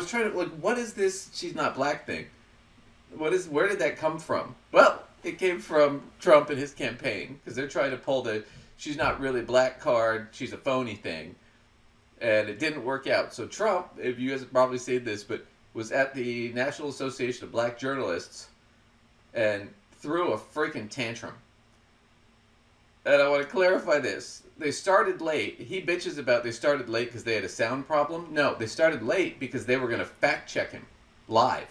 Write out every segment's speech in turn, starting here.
trying to, like, what is this she's not black thing? Where did that come from? Well, it came from Trump and his campaign, because they're trying to pull the she's not really black card, she's a phony thing. And it didn't work out. So Trump, if you guys have probably seen this, but was at the National Association of Black Journalists and threw a freaking tantrum. And I want to clarify this. They started late. He bitches about they started late because they had a sound problem. No, they started late because they were going to fact check him live.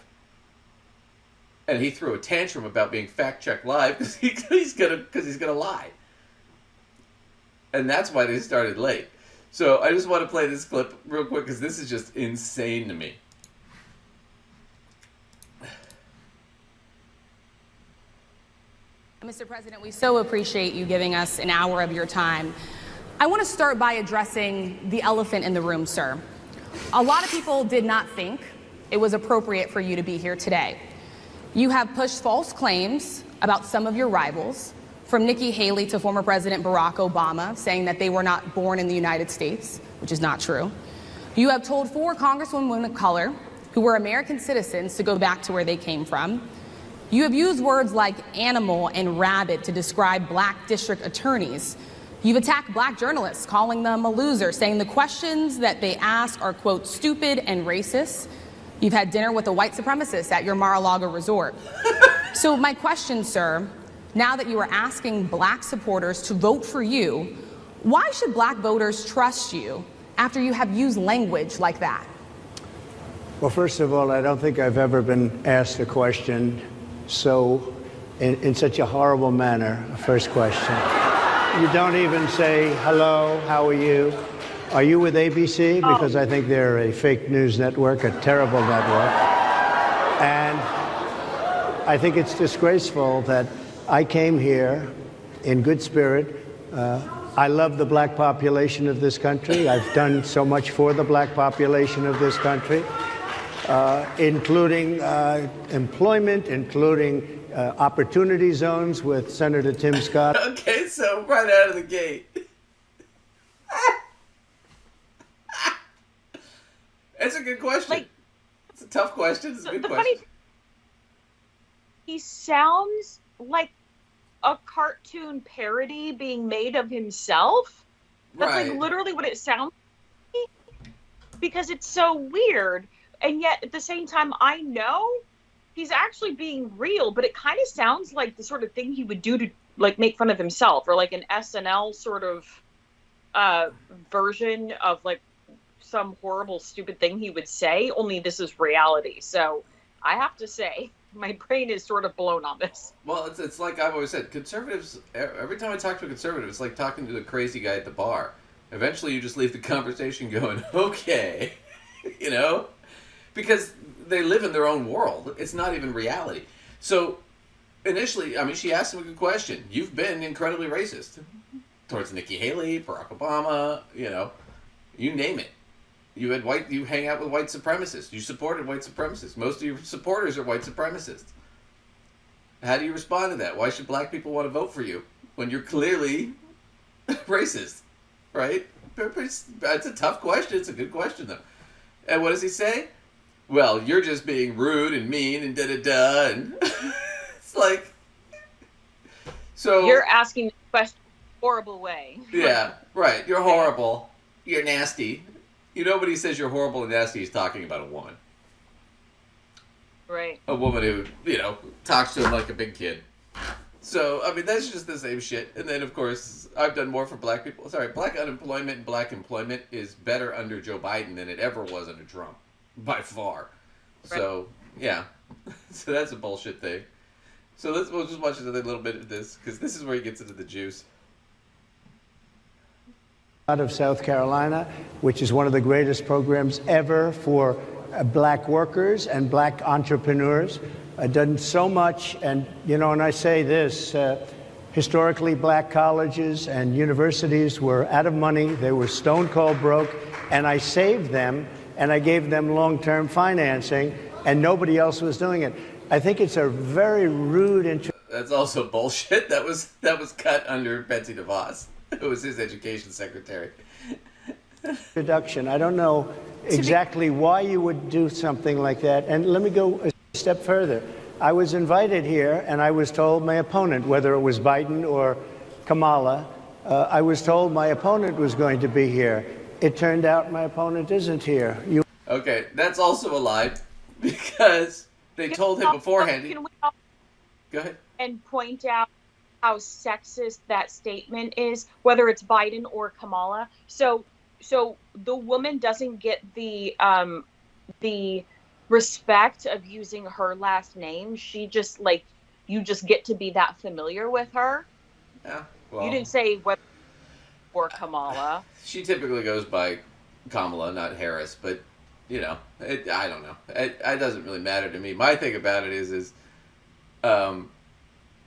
And he threw a tantrum about being fact checked live because he's gonna lie. And that's why they started late. So I just want to play this clip real quick because this is just insane to me. Mr. President, we so appreciate you giving us an hour of your time. I want to start by addressing the elephant in the room, sir. A lot of people did not think it was appropriate for you to be here today. You have pushed false claims about some of your rivals, from Nikki Haley to former President Barack Obama, saying that they were not born in the United States, which is not true. You have told 4 congresswomen of color who were American citizens to go back to where they came from. You have used words like animal and rabid to describe black district attorneys. You've attacked black journalists, calling them a loser, saying the questions that they ask are, quote, stupid and racist. You've had dinner with a white supremacist at your Mar-a-Lago resort. So my question, sir, now that you are asking black supporters to vote for you, why should black voters trust you after you have used language like that? Well, first of all, I don't think I've ever been asked a question in such a horrible manner. First question. You don't even say, hello, how are you? Are you with ABC? Because I think they're a fake news network, a terrible network. And I think it's disgraceful that I came here in good spirit. I love the black population of this country. I've done so much for the black population of this country, including employment, including opportunity zones with Senator Tim Scott. Okay, so right out of the gate. It's a good question. It's a tough question. It's a good question. He sounds like a cartoon parody being made of himself. That's like literally what it sounds like, because it's so weird. And yet at the same time, I know he's actually being real, but it kind of sounds like the sort of thing he would do to like make fun of himself, or like an SNL sort of version of like some horrible, stupid thing he would say, only this is reality. So I have to say, my brain is sort of blown on this. Well, it's like I've always said, conservatives, every time I talk to a conservative, it's like talking to the crazy guy at the bar. Eventually you just leave the conversation going, okay, you know? Because they live in their own world. It's not even reality. So initially, I mean, she asked him a good question. You've been incredibly racist towards Nikki Haley, Barack Obama, you know, you name it. You hang out with white supremacists. You supported white supremacists. Most of your supporters are white supremacists. How do you respond to that? Why should black people want to vote for you when you're clearly racist, right? That's a tough question. It's a good question, though. And what does he say? Well, you're just being rude and mean and da-da-da. And it's like... So you're asking the question in a horrible way. Yeah, right. You're horrible. You're nasty. You know, when he says you're horrible and nasty, he's talking about a woman. Right. A woman who, you know, talks to him like a big kid. So, I mean, that's just the same shit. And then, of course, I've done more for black people. Sorry, black unemployment and black employment is better under Joe Biden than it ever was under Trump. By far. Right. So, yeah. So that's a bullshit thing. So we'll just watch another little bit of this, because this is where he gets into the juice. Out of South Carolina, which is one of the greatest programs ever for black workers and black entrepreneurs. I've done so much, and you know, and I say this, historically black colleges and universities were out of money, they were stone cold broke, and I saved them, and I gave them long-term financing, and nobody else was doing it. I think it's a very rude... That's also bullshit. That was cut under Betsy DeVos. It was his education secretary. Introduction. I don't know exactly why you would do something like that. And let me go a step further. I was invited here, and I was told my opponent, whether it was Biden or Kamala, I was told my opponent was going to be here. It turned out my opponent isn't here. Okay, that's also a lie, because they told him beforehand. Can we Go ahead. and point out how sexist that statement is, whether it's Biden or Kamala? So the woman doesn't get the respect of using her last name. She just, like, you just get to be that familiar with her. Yeah, well, you didn't say whether or Kamala. She typically goes by Kamala, not Harris, but I don't know. It doesn't really matter to me. My thing about it is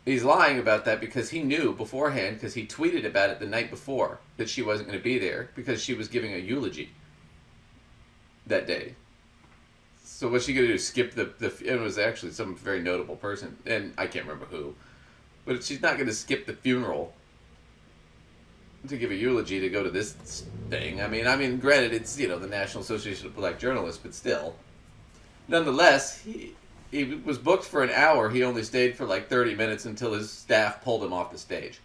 he's lying about that because he knew beforehand, because he tweeted about it the night before, that she wasn't going to be there because she was giving a eulogy that day. So what's she going to do? Skip it was actually some very notable person, and I can't remember who, but she's not going to skip the funeral to give a eulogy to go to this thing. I mean, granted, it's the National Association of Black Journalists, but still, nonetheless, he was booked for an hour. He only stayed for like 30 minutes until his staff pulled him off the stage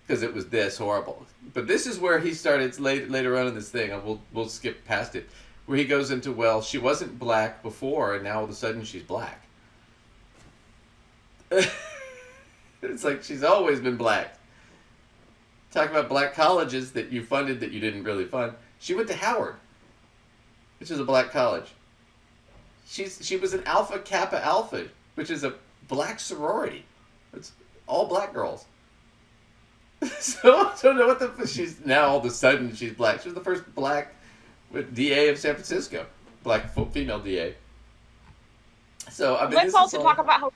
because it was this horrible. But this is where he started later on in this thing. We'll skip past it, where he goes into, well, she wasn't black before, and now all of a sudden she's black. It's like she's always been black. Talk about black colleges that you funded that you didn't really fund. She went to Howard, which is a black college. She was an Alpha Kappa Alpha, which is a black sorority. It's all black girls. So I don't know what she's now all of a sudden she's black. She was the first black DA of San Francisco, black female DA. So I mean, let's also talk about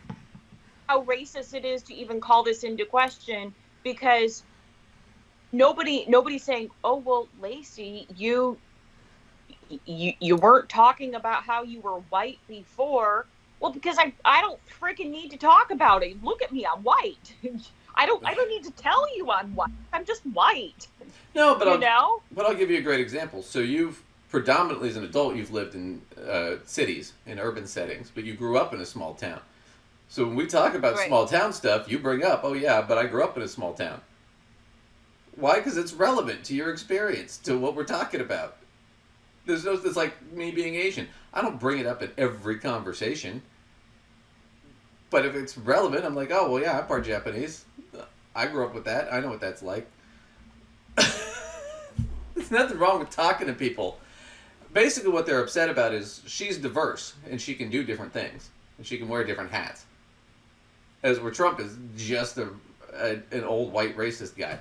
how racist it is to even call this into question, because nobody's saying, oh well, Lacey, you weren't talking about how you were white before. Well, because I don't freaking need to talk about it. Look at me, I'm white. I don't need to tell you I'm white. I'm just white. No, but I'll give you a great example. So you've predominantly, as an adult, you've lived in cities, in urban settings, but you grew up in a small town. So when we talk about small town stuff, you bring up, oh yeah, but I grew up in a small town. Why? Because it's relevant to your experience, to what we're talking about. It's like me being Asian. I don't bring it up in every conversation. But if it's relevant, I'm like, oh, well, yeah, I'm part Japanese. I grew up with that. I know what that's like. There's nothing wrong with talking to people. Basically, what they're upset about is she's diverse, and she can do different things. And she can wear different hats. As where Trump is just an old white racist guy.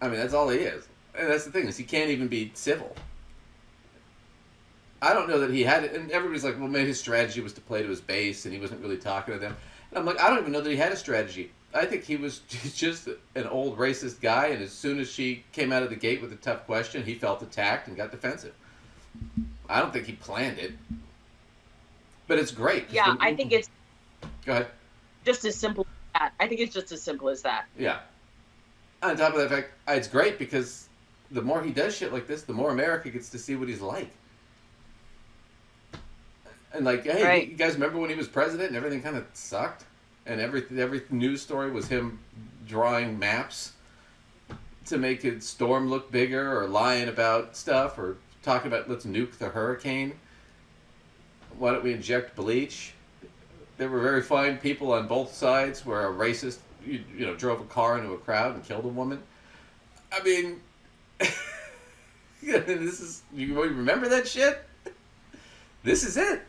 I mean, that's all he is. And that's the thing, is he can't even be civil. I don't know that he had it, and everybody's like, well, maybe his strategy was to play to his base, and he wasn't really talking to them. And I'm like, I don't even know that he had a strategy. I think he was just an old racist guy, and as soon as she came out of the gate with a tough question, he felt attacked and got defensive. I don't think he planned it. But it's great. Yeah, I think it's... Go ahead. Just as simple as that. I think it's just as simple as that. Yeah. On top of that fact, it's great because the more he does shit like this, the more America gets to see what he's like. And like, hey, you guys remember when he was president and everything kind of sucked? And every news story was him drawing maps to make a storm look bigger, or lying about stuff, or talking about let's nuke the hurricane. Why don't we inject bleach? There were very fine people on both sides where a racist, drove a car into a crowd and killed a woman. I mean, this is, you remember that shit? This is it.